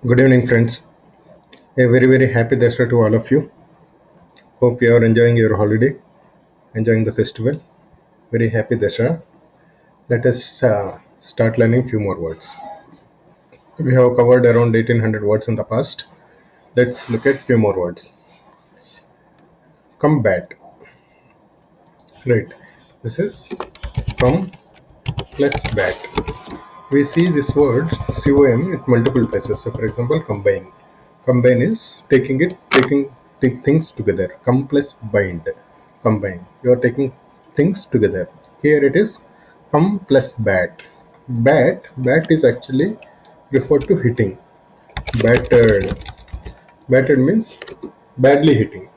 Good evening, friends. A very happy Dasara to all of you. Hope you are enjoying your holiday, enjoying the festival. Very happy Dasara. Let us start learning few more words. We have covered around 1800 words in the past. Let's look at few more words. Combat. Right. This is come plus bat. We see this word com at multiple places. So, for example, combine. Combine is take things together. Come plus bind. Combine. You are taking things together. Here it is come plus bat. Bat is actually referred to hitting. Battered. Battered means badly hitting.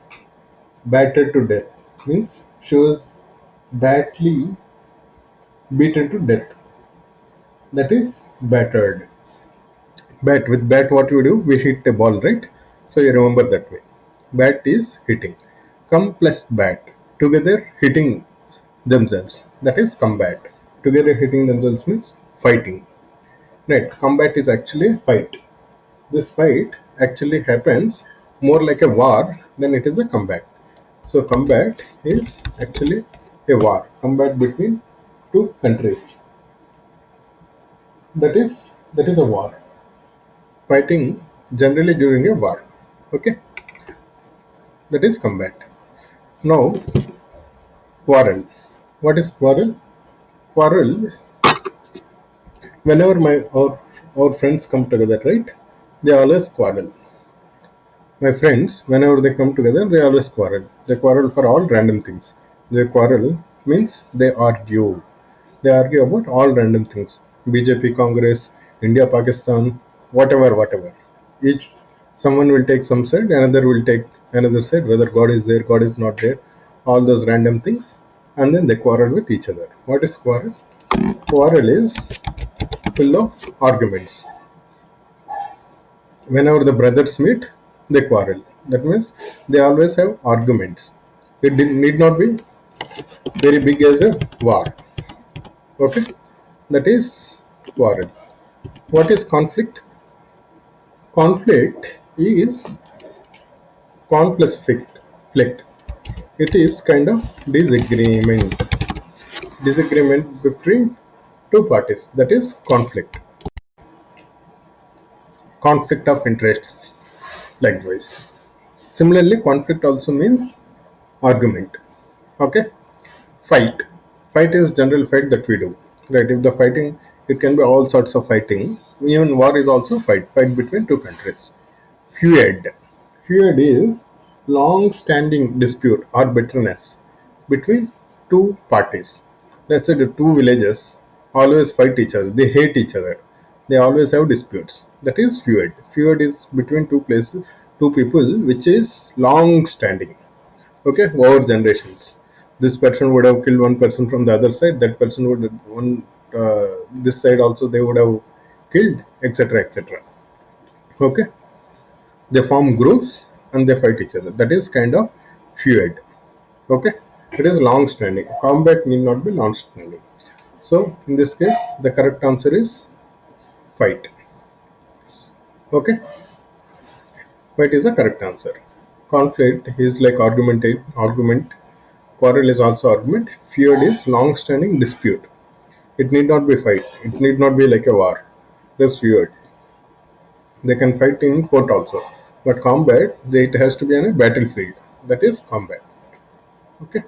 Battered to death means she was badly beaten to death. That is battered. Bat, what you do? We hit a ball, right? So you remember that way. Bat is hitting. Come plus bat. Together hitting themselves. That is combat. Together hitting themselves means fighting. Right. Combat is actually fight. This fight actually happens more like a war than it is a combat. So combat is actually a war. Combat between two countries. That is a war. Fighting generally during a war. Okay, that is combat. Now, quarrel. What is quarrel? Quarrel. Whenever our friends come together, right? They always quarrel. My friends, whenever they come together, they always quarrel. They quarrel for all random things. They quarrel means they argue. They argue about all random things. BJP, Congress, India, Pakistan, whatever. Each someone will take some side, another will take another side, whether God is there, God is not there, all those random things, and then they quarrel with each other. What is quarrel? Quarrel is full of arguments. Whenever the brothers meet, they quarrel. That means they always have arguments. It need not be very big as a war. Okay, that is quarrel. What is conflict? Conflict is con plus flict. It is kind of disagreement. Disagreement between two parties. That is conflict. Conflict of interests. Likewise. Similarly, conflict also means argument. Okay. Fight. Fight is general fight that we do. Right. If the fighting, it can be all sorts of fighting. Even war is also fight. Fight between two countries. Feud. Feud is long-standing dispute or bitterness between two parties. Let's say the two villages always fight each other. They hate each other. They always have disputes. That is feud. Feud is between two places, two people, which is long-standing. Okay, over generations. This person would have killed one person from the other side. That person would one this side also they would have killed, etc. Okay, they form groups and they fight each other. That is kind of feud. Okay, it is long standing. Combat need not be long standing. So in this case, the correct answer is fight. Okay, fight is the correct answer. Conflict is like argument. Quarrel is also argument. Feud is long standing dispute. It need not be fight. It need not be like a war. This feud. They can fight in court also. But combat, it has to be on a battlefield. That is combat. Okay.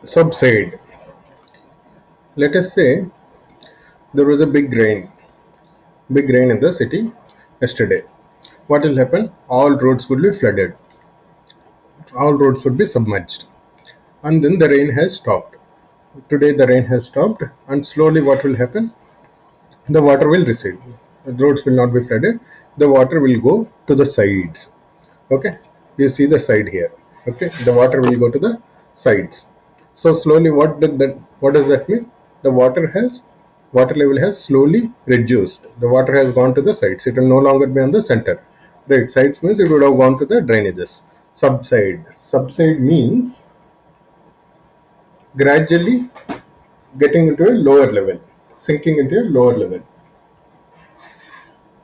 Subside. Let us say there was a big rain in the city yesterday. What will happen? All roads would be flooded, all roads would be submerged, and then the rain has stopped. Today, the rain has stopped, and slowly, what will happen? The water will recede. The roads will not be flooded, the water will go to the sides. Okay, you see the side here. Okay, the water will go to the sides. So slowly, what does that mean? The water level has slowly reduced. The water has gone to the sides. It will no longer be on the center. Right, sides means it would have gone to the drainages. Subside means gradually getting into a lower level, sinking into a lower level.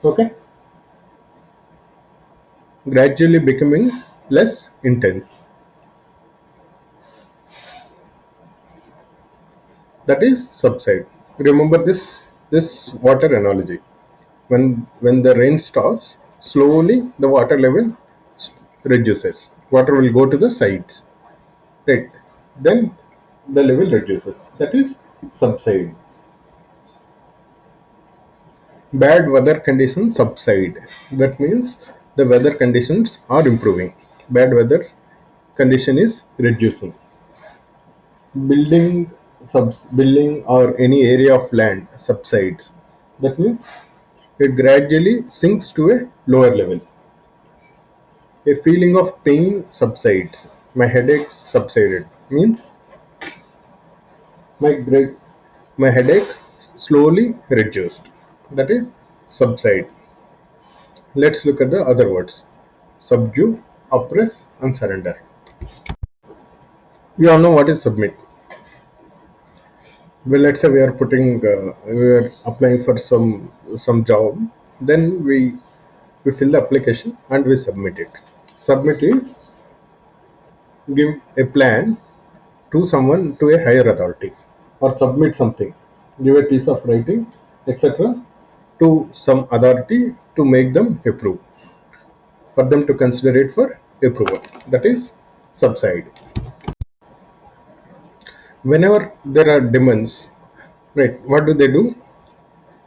Okay, gradually becoming less intense. That is subside. Remember this water analogy. When the rain stops, slowly the water level reduces. Water will go to the sides, right? Then the level reduces. That is subside. Bad weather conditions subside. That means the weather conditions are improving. Bad weather condition is reducing. Building or any area of land subsides. That means it gradually sinks to a lower level. A feeling of pain subsides. My headache subsided. Means my gra- my headache slowly reduced. That is subside. Let's look at the other words. Subdue, oppress, and surrender. We all know what is submit. Well, let's say we are applying for some job. Then we fill the application and we submit it. Submit is give a plan to someone, to a higher authority, or submit something, give a piece of writing, etc., to some authority to make them approve, for them to consider it for approval. That is subside. Whenever there are demands, right, what do?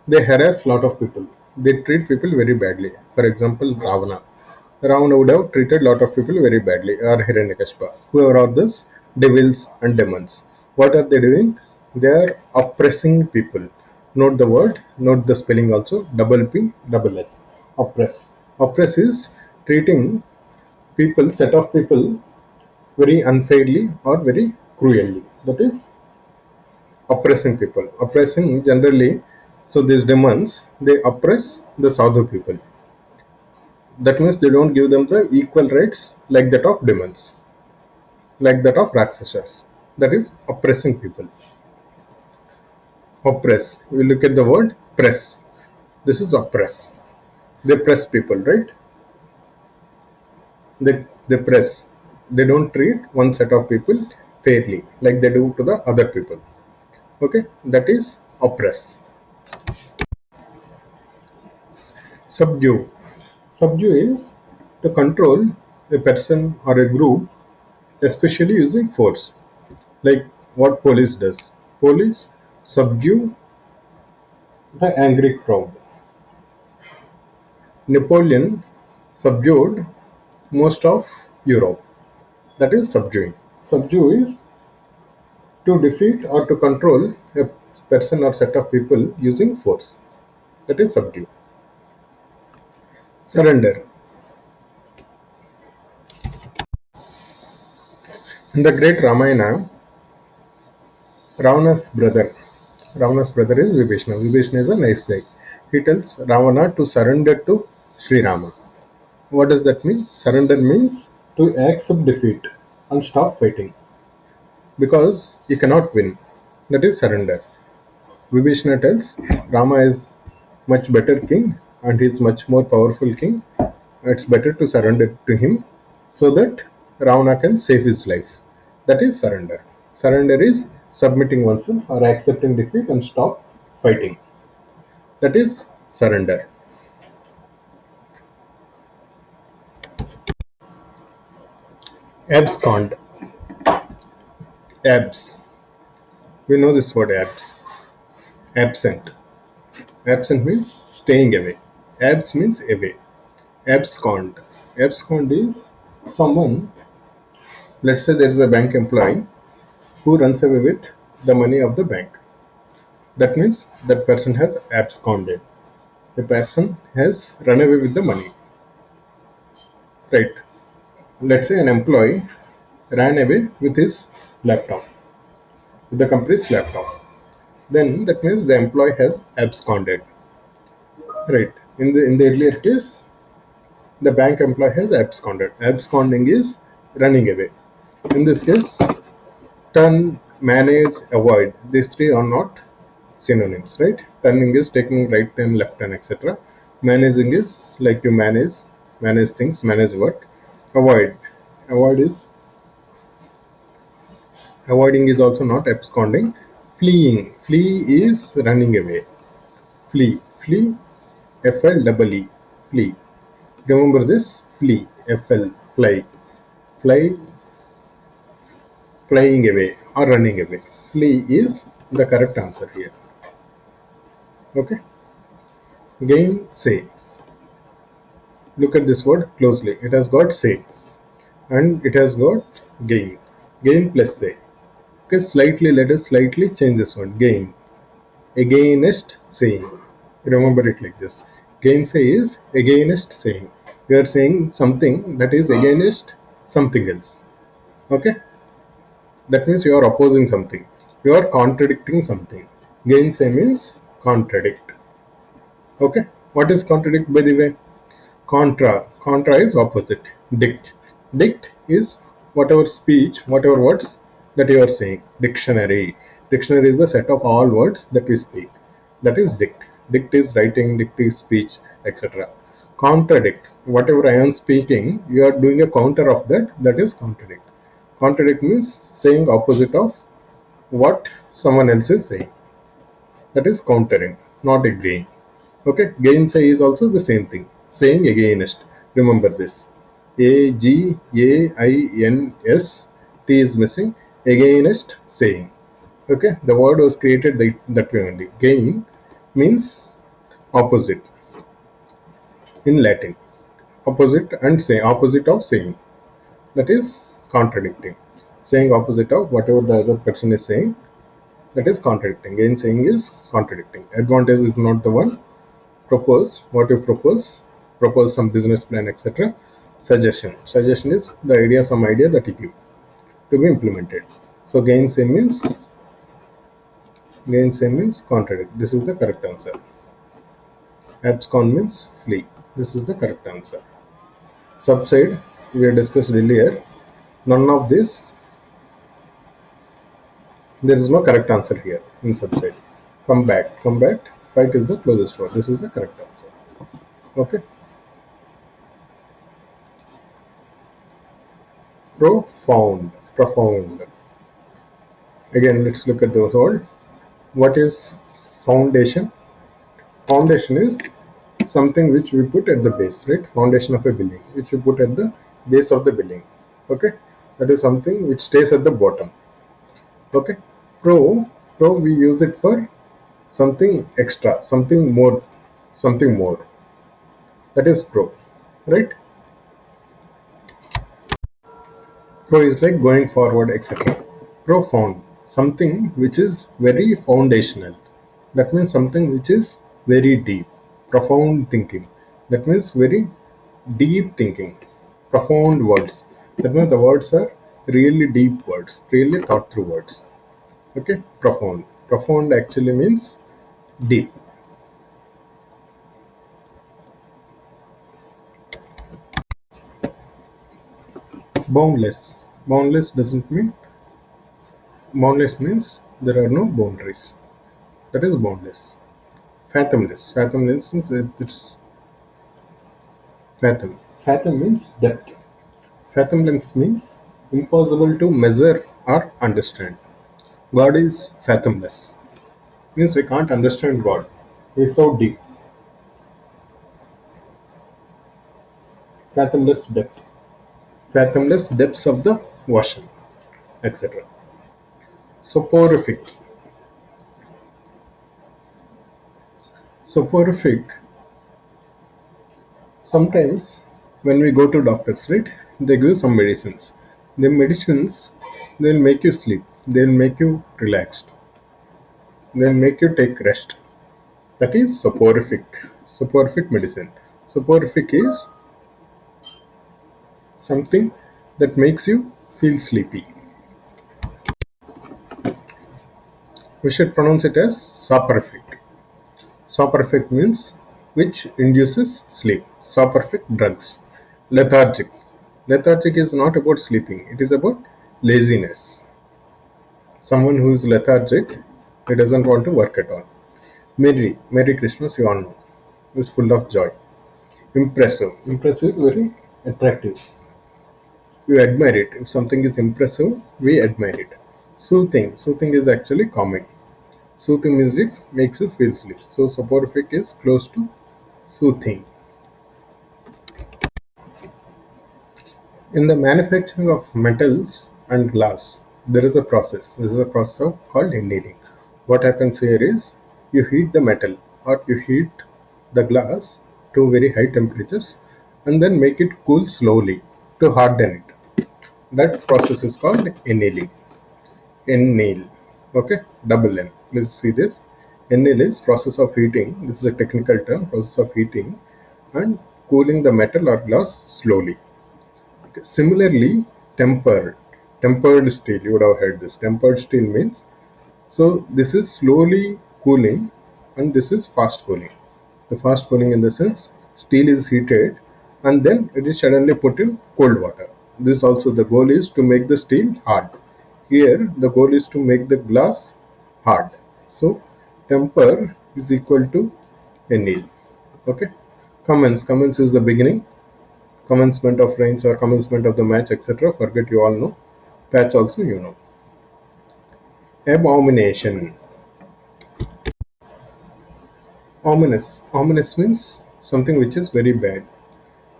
They harass lot of people. They treat people very badly. For example, Ravana would have treated lot of people very badly, or Hiranyakashipu, whoever are those devils and demons. What are they doing? They are oppressing people. Note the word, note the spelling also, double P, double S. Oppress. Oppress is treating people, set of people, very unfairly or very cruelly. That is oppressing people. Oppressing generally, so these demons, they oppress the Sadhu people. That means they don't give them the equal rights like that of demons, like that of Rakshasas. That is oppressing people. Oppress. We look at the word press. This is oppress. They press people, right? They press. They don't treat one set of people fairly like they do to the other people. Okay, that is oppress. Subdue. Subdue is to control a person or a group, especially using force. Like what police does. Police subdue the angry crowd. Napoleon subdued most of Europe. That is subduing. Subdue is to defeat or to control a person or set of people using force. That is subdue. Surrender. In the great Ramayana, Ravana's brother. Ravana's brother is Vibhishana. Vibhishana is a nice guy. He tells Ravana to surrender to Sri Rama. What does that mean? Surrender means to accept defeat and stop fighting because he cannot win. That is surrender. Vibhishana tells Rama is much better king and he is much more powerful king. It's better to surrender to him so that Ravana can save his life. That is surrender. Surrender is submitting oneself or accepting defeat and stop fighting. That is surrender. Abscond. Abs. We know this word abs. Absent. Absent means staying away. Abs means away. Abscond. Abscond is someone, let's say there is a bank employee who runs away with the money of the bank. That means that person has absconded. The person has run away with the money. Right. Let's say an employee ran away with his laptop, with the company's laptop. Then that means the employee has absconded. Right. In the earlier case, the bank employee has absconded. Absconding is running away. In this case, turn, manage, avoid. These three are not synonyms, right? Turning is taking right turn, left turn, etc. Managing is like you manage things, manage work. Avoid. Avoid is Avoiding is also not absconding. Fleeing. Flee is running away. Flee. Flee. FL Flee. Remember this. Flee. FL. Fly. Fly. Flying away or running away. Flee is the correct answer here. Okay. Gain. Say. Look at this word closely. It has got say and it has got gain. Gain plus say. Okay. Let us slightly change this one. Gain. Against saying. Remember it like this. Gainsay is against saying. You are saying something that is against something else. Okay? That means you are opposing something. You are contradicting something. Gainsay means contradict. Okay? What is contradict, by the way? Contra. Contra is opposite. Dict. Dict is whatever speech, whatever words that you are saying. Dictionary. Dictionary is the set of all words that we speak. That is dict. Dict is writing, dict is speech, etc. Contradict. Whatever I am speaking, you are doing a counter of that. That is contradict. Contradict means saying opposite of what someone else is saying. That is countering, not agreeing. Okay, gainsay is also the same thing. Saying against. Remember this. Against. T is missing. Against saying. Okay, the word was created that way only. Gain means opposite in Latin. Opposite and say opposite of saying. That is contradicting. Saying opposite of whatever the other person is saying. That is contradicting. Gainsaying is contradicting. Advantage is not the one. Propose what you propose some business plan, etc. Suggestion is the idea, some idea that you give to be implemented. So gainsay means contradict. This is the correct answer. Abscond means flee. This is the correct answer. Subside, we have discussed earlier. None of this, there is no correct answer here in subside. Combat, fight is the closest word. This is the correct answer. Okay. Profound. Again, let's look at those all. What is foundation? Foundation is something which we put at the base, right? Foundation of a building, which we put at the base of the building. Okay, that is something which stays at the bottom. Okay, pro we use it for something extra, something more. That is pro, right? Pro is like going forward, etc. Profound, something which is very foundational. That means something which is very deep. Profound thinking. That means very deep thinking. Profound words. That means the words are really deep words, really thought through words. Okay, profound. Profound actually means deep. Boundless. Boundless means there are no boundaries. That is boundless. Fathomless. Fathomless means it's fathom. Fathom means depth. Fathomless means impossible to measure or understand. God is fathomless. Means we can't understand God. He is so deep. Fathomless depth. Fathomless depths of the ocean, etc. Soporific. Soporific. Sometimes when we go to doctors, right, they give some medicines. The medicines, they'll make you sleep. They'll make you relaxed. They'll make you take rest. That is soporific. Soporific medicine. Soporific is something that makes you feel sleepy. We should pronounce it as soporific. Soporific means which induces sleep. Soporific drugs. Lethargic. Lethargic is not about sleeping, it is about laziness. Someone who is lethargic, he doesn't want to work at all. Merry Christmas, you all know. is full of joy. Impressive. Impressive is very attractive. You admire it. If something is impressive, we admire it. Soothing. Soothing is actually calming. Soothing music makes you feel sleep. So soporific is close to soothing. In the manufacturing of metals and glass, there is a process. This is a process called annealing. What happens here is you heat the metal or you heat the glass to very high temperatures and then make it cool slowly to harden it. That process is called annealing. Anneal. Okay, double N. Let's see this. Anneal is process of heating. This is a technical term. Process of heating and cooling the metal or glass slowly. Similarly, tempered steel, you would have heard this. Tempered steel means, so this is slowly cooling and this is fast cooling. The fast cooling in the sense steel is heated and then it is suddenly put in cold water. This also, the goal is to make the steel hard. Here the goal is to make the glass hard. So temper is equal to anneal. Okay. Commence is the beginning, commencement of rains or commencement of the match, etc. Forget, you all know. Patch also you know. Abomination. Ominous. Ominous means something which is very bad.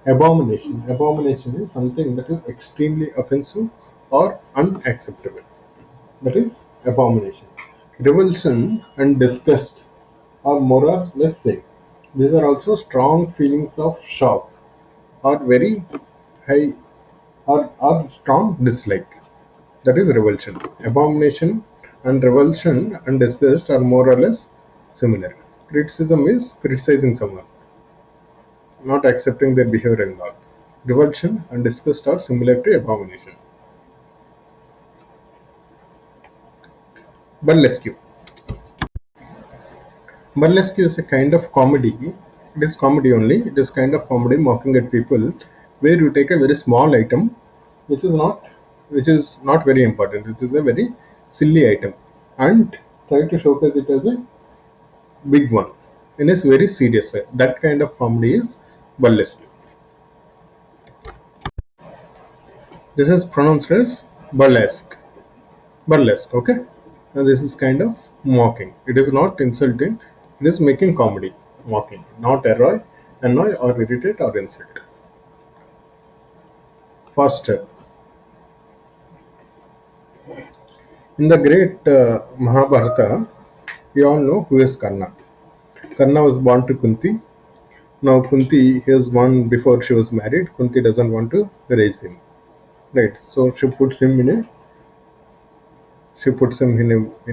Abomination. Abomination is something that is extremely offensive or unacceptable. That is abomination. Revulsion and disgust are more or less same. These are also strong feelings of shock or very high or strong dislike. That is revulsion. Abomination and revulsion and disgust are more or less similar. Criticism is criticizing someone, not accepting their behavior and all. Revulsion and disgust are similar to abomination. Burlesque. Burlesque is a kind of comedy. It is comedy only. It is kind of comedy mocking at people, where you take a very small item, which is not very important. It is a very silly item, and try to showcase it as a big one in a very serious way. That kind of comedy is burlesque. This is pronounced as burlesque. Burlesque, okay? And this is kind of mocking. It is not insulting, it is making comedy. Mocking. Not annoy or irritate or insult. Faster. In the great Mahabharata, we all know who is Karna. Karna was born to Kunti. Now Kunti is born before she was married. Kunti doesn't want to raise him. Right. So she puts him in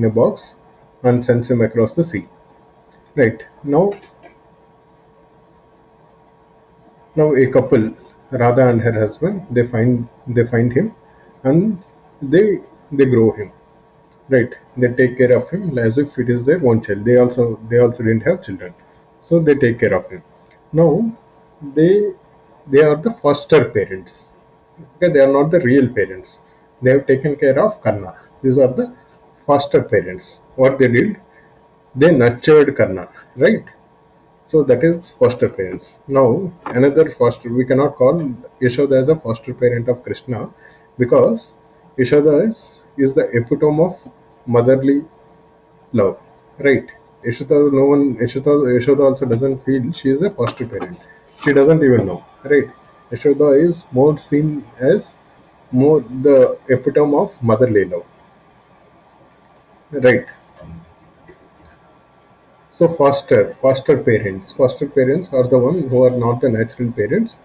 a box and sends him across the sea. Right. Now a couple, Radha and her husband, they find him and they grow him. Right. They take care of him as if it is their own child. They also didn't have children. So they take care of him. Now they they are the foster parents. Okay, they are not the real parents. They have taken care of Karna. These are the foster parents. What they did, they nurtured Karna, right? So that is foster parents. Now another foster, we cannot call Yashoda as a foster parent of Krishna, because Yashoda is the epitome of motherly love, right? Yashoda also doesn't feel she is a foster parent. She doesn't even know, right? Yashoda is more seen as more the epitome of motherly love, right? So foster parents are the one who are not the natural parents,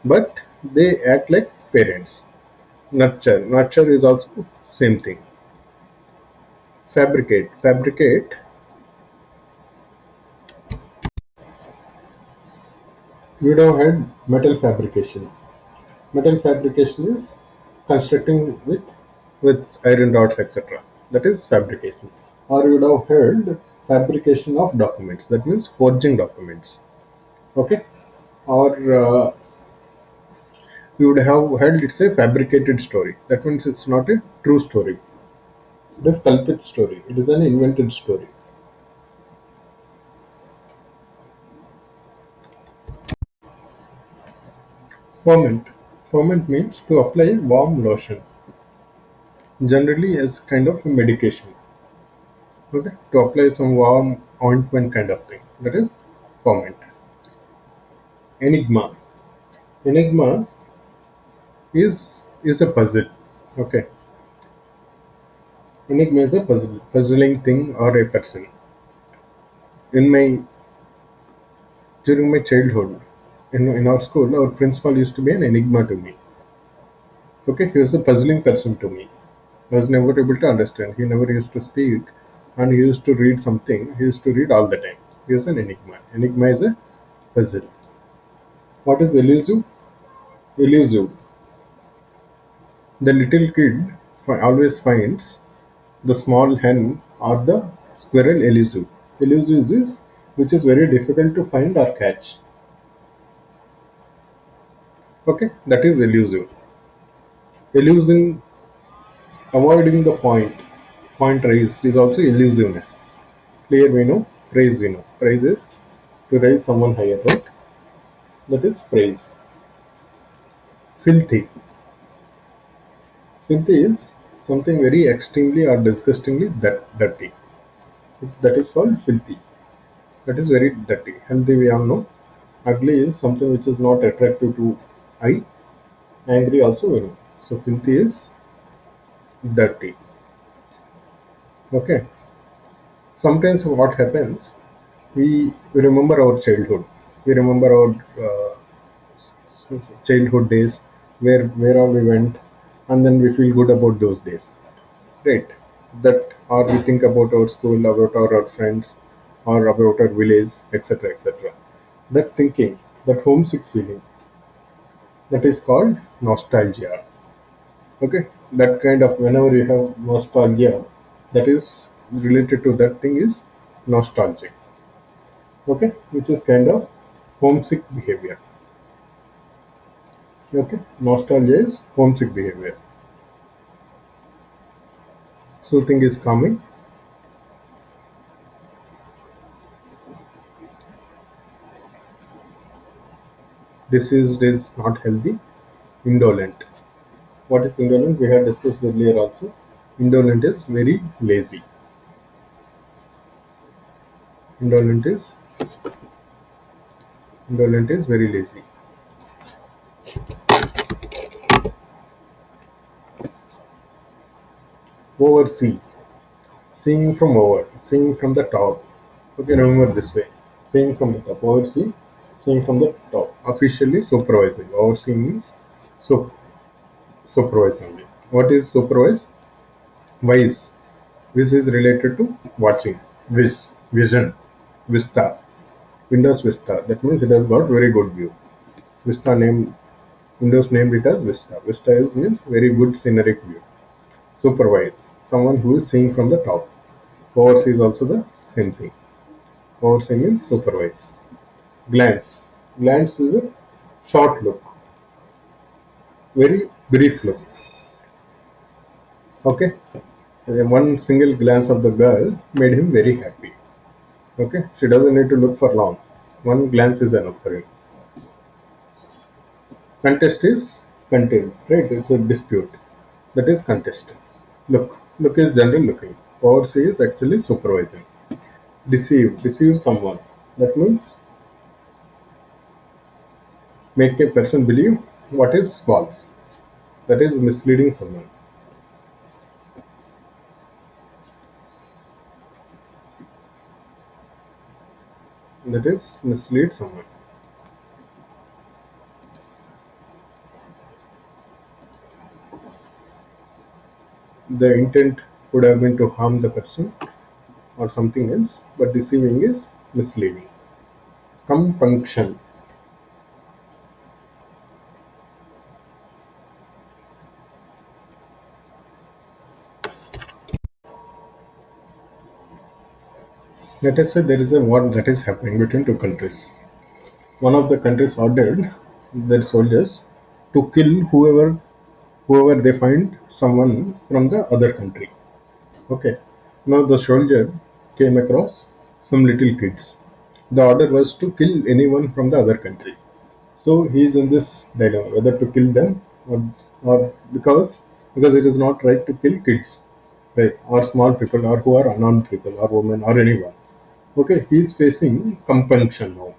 but they act like parents. Nurture is also same thing. Fabricate. We would have had metal fabrication. Metal fabrication is constructing with iron rods, etc. That is fabrication. Or you would have heard fabrication of documents. That means forging documents. Okay. Or you would have heard it's a fabricated story. That means it's not a true story. It is culprit story. It is an invented story. Ferment. Ferment means to apply warm lotion, generally as kind of a medication. Okay, to apply some warm ointment kind of thing. That is ferment. Enigma. Enigma is a puzzle. Okay, enigma is a puzzling thing or a person. In my During my childhood, in our school, our principal used to be an enigma to me. Okay, he was a puzzling person to me. I was never able to understand. He never used to speak, and he used to read something. He used to read all the time. He was an enigma. Enigma is a puzzle. What is elusive? Elusive. The little kid always finds the small hen or the squirrel elusive. Elusive is which is very difficult to find or catch. Okay, that is elusive. Elusing, avoiding the point raised is also elusiveness. Clear we know, praise we know. Praise is to raise someone higher, right? That is praise. Filthy. Filthy is something very extremely or disgustingly dirty. That is called filthy. That is very dirty. Healthy we all know. Ugly is something which is not attractive to eye. Angry also we know. So filthy is dirty. Okay. Sometimes what happens, we remember our childhood. We remember our childhood days, where all we went, and then we feel good about those days, right? That, or we think about our school, about our friends, or about our village, etc., etc. That thinking, that homesick feeling, that is called nostalgia. Okay, that kind of, whenever you have nostalgia, that is related to that thing is nostalgic. Okay, which is kind of homesick behavior. Okay, nostalgia is homesick behavior. Soothing is calming. Diseased is not healthy. Indolent. What is indolent? We had discussed earlier also. Indolent is very lazy. Indolent is Indolent is very lazy. Oversee. Seeing from over. Seeing from the top. Okay, remember this way. Seeing from the top. Oversee. Seeing from the top. Officially supervising. Oversee means so supervise only. What is supervise? Wise. This is related to watching. Vision. Vista. Windows Vista. That means it has got very good view. Vista name Windows named it as Vista. Vista is means very good scenic view. Supervise. Someone who is seeing from the top. Oversee is also the same thing. Oversee means supervise. Glance. Glance is a short look. Very brief look. Okay. One single glance of the girl made him very happy. Okay. She doesn't need to look for long. One glance is enough for him. Contest is content, right? It's a dispute. That is contest. Look is general looking. Oversee is actually supervising. Deceive someone. That means make a person believe what is false. That is misleading someone. That is mislead someone. The intent would have been to harm the person or something else, but deceiving is misleading. Compunction. Let us say there is a war that is happening between two countries. One of the countries ordered their soldiers to kill whoever they find someone from the other country. Okay. Now the soldier came across some little kids. The order was to kill anyone from the other country. So he is in this dilemma whether to kill them, or because it is not right to kill kids, right, or small people, or who are unarmed people, or women, or anyone. Okay, he is facing compunction now.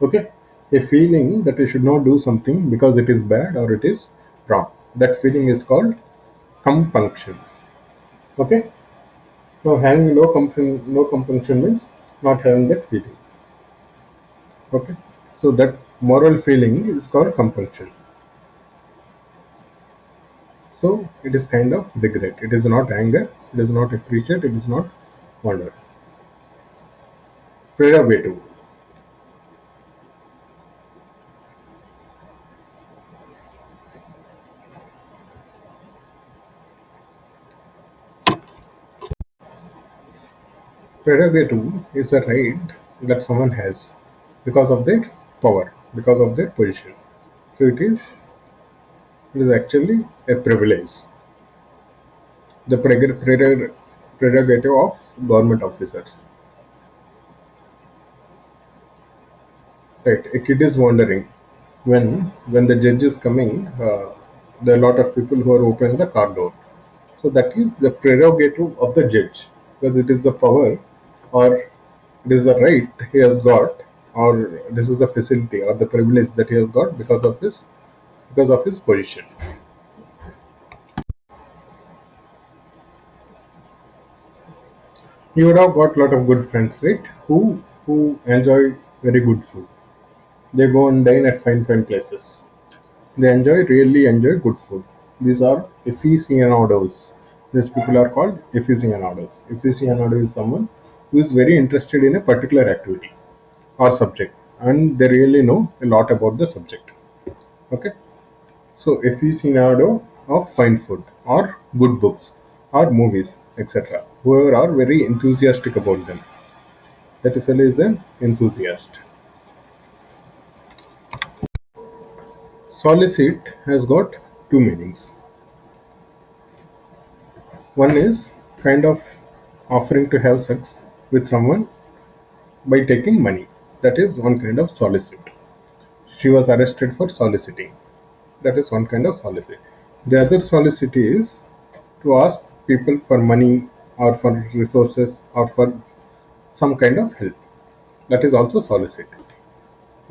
Okay, a feeling that he should not do something because it is bad or it is wrong. That feeling is called compunction. Okay, so having no compunction means not having that feeling. Okay, so that moral feeling is called compunction. So it is kind of regret. It is not anger. It is not appreciate. It is not wonder. Prerogative. Prerogative is a right that someone has because of their power, because of their position. So it is actually a privilege, the prerogative of government officers. Right, a kid is wondering when the judge is coming. There are a lot of people who are opening the car door. So that is the prerogative of the judge, because it is the power, or it is the right he has got, or this is the facility or the privilege that he has got because of his position. You would have got a lot of good friends, right? Who enjoy very good food. They go and dine at fine places. They really enjoy good food. These are aficionados. These people are called aficionados. Aficionado is someone who is very interested in a particular activity or subject, and they really know a lot about the subject. Okay, so aficionado of fine food or good books or movies, etc. Whoever are very enthusiastic about them, that fellow is an enthusiast. Solicit has got two meanings. One is kind of offering to have sex with someone by taking money. That is one kind of solicit. She was arrested for soliciting. That is one kind of solicit. The other solicit is to ask people for money or for resources or for some kind of help. That is also solicit.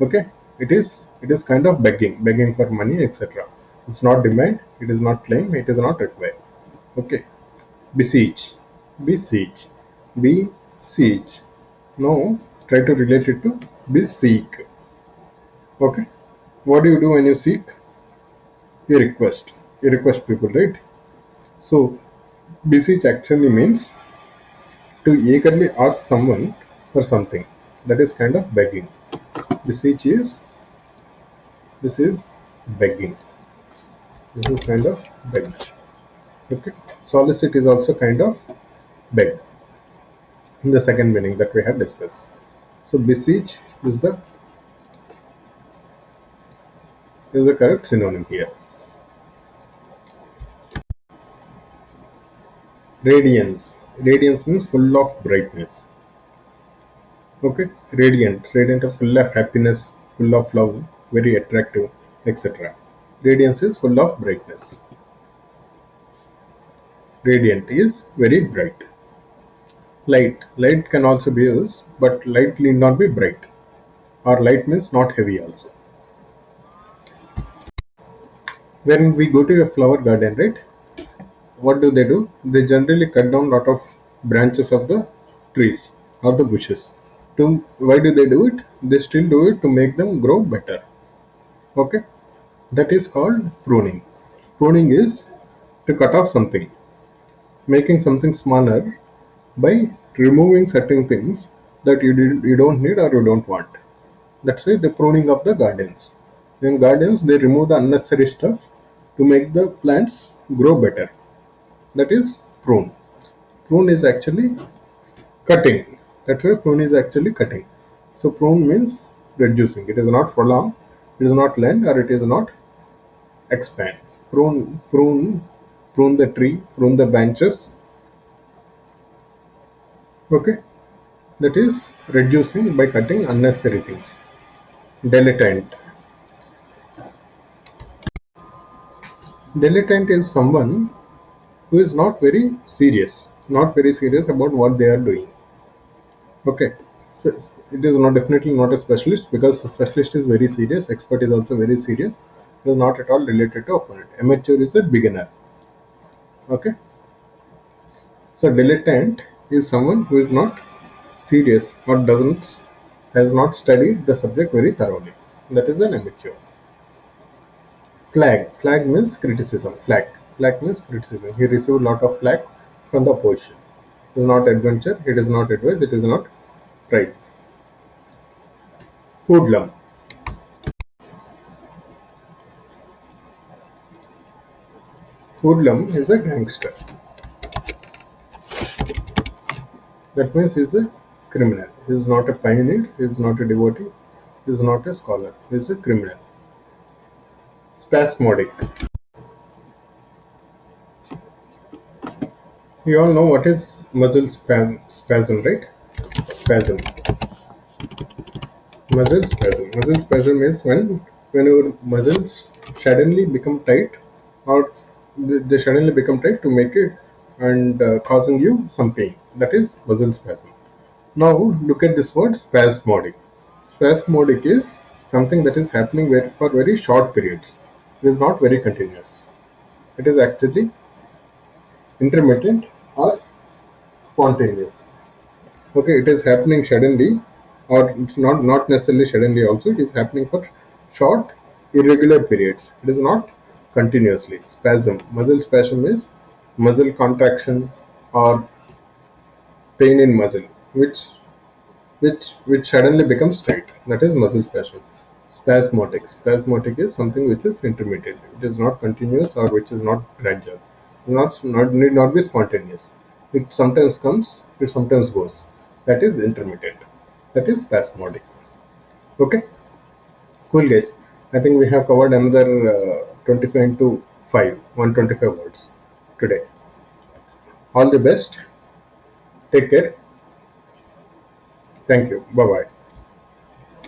Okay, it is kind of begging for money, etc. It's not demand, it is not claim, it is not require. Okay, beseech, beseech, beseech. Now try to relate it to beseek. Okay, what do you do when you seek? You request people, right? So beseech actually means to eagerly ask someone for something. That is kind of begging. Beseech is this is begging. This is kind of beg. Okay. Solicit is also kind of beg in the second meaning that we had discussed. So beseech is the correct synonym here. Radiance. Radiance means full of brightness. Okay. Radiant is full of happiness, full of love, very attractive, etc. Radiance is full of brightness. Radiant is very bright. Light can also be used, but light need not be bright. Or light means not heavy also. When we go to a flower garden, right? What do? They generally cut down lot of branches of the trees or the bushes. To why do they do it? They still do it to make them grow better. Okay, that is called pruning. Pruning is to cut off something, making something smaller by removing certain things that you don't need or you don't want. That's why the pruning of the gardens. In gardens, they remove the unnecessary stuff to make the plants grow better. That is prune. Prune is actually cutting. That's why prune is actually cutting. So prune means reducing. It is not prolong, it is not lend, or it is not expand. Prune the tree, prune the branches. Okay, that is reducing by cutting unnecessary things. Dilettante. Dilettante is someone who is not very serious about what they are doing. Okay, so it is not definitely not a specialist, because a specialist is very serious, expert is also very serious. It is not at all related to opponent. Amateur is a beginner. Okay, so dilettante is someone who is not serious or doesn't has not studied the subject very thoroughly. That is an amateur. Flag means criticism. Flag means criticism. He received a lot of flag from the opposition. It is not adventure, it is not advice, it is not prize. Hoodlum. Hoodlum is a gangster. That means he is a criminal. He is not a pioneer, he is not a devotee, he is not a scholar, he is a criminal. Spasmodic. You all know what is spasm, right? Spasm. Muscle spasm. Muscle spasm is when your muscles suddenly become tight, or they suddenly become tight to make it and causing you some pain. That is muscle spasm. Now look at this word spasmodic. Spasmodic is something that is happening for very short periods. It is not very continuous. It is actually intermittent or spontaneous. Okay, it is happening suddenly, or it's not necessarily suddenly. Also, it is happening for short, irregular periods. It is not continuously. Spasm, muscle spasm is muscle contraction or pain in muscle, which suddenly becomes tight. That is muscle spasm. Spasmodic is something which is intermittent. It is not continuous or which is not gradual. Not need not be spontaneous. It sometimes comes, it sometimes goes. That is intermittent. That is spasmodic. Okay, cool guys. I think we have covered another 25 into 5, 125 words today. All the best. Take care. Thank you. Bye bye.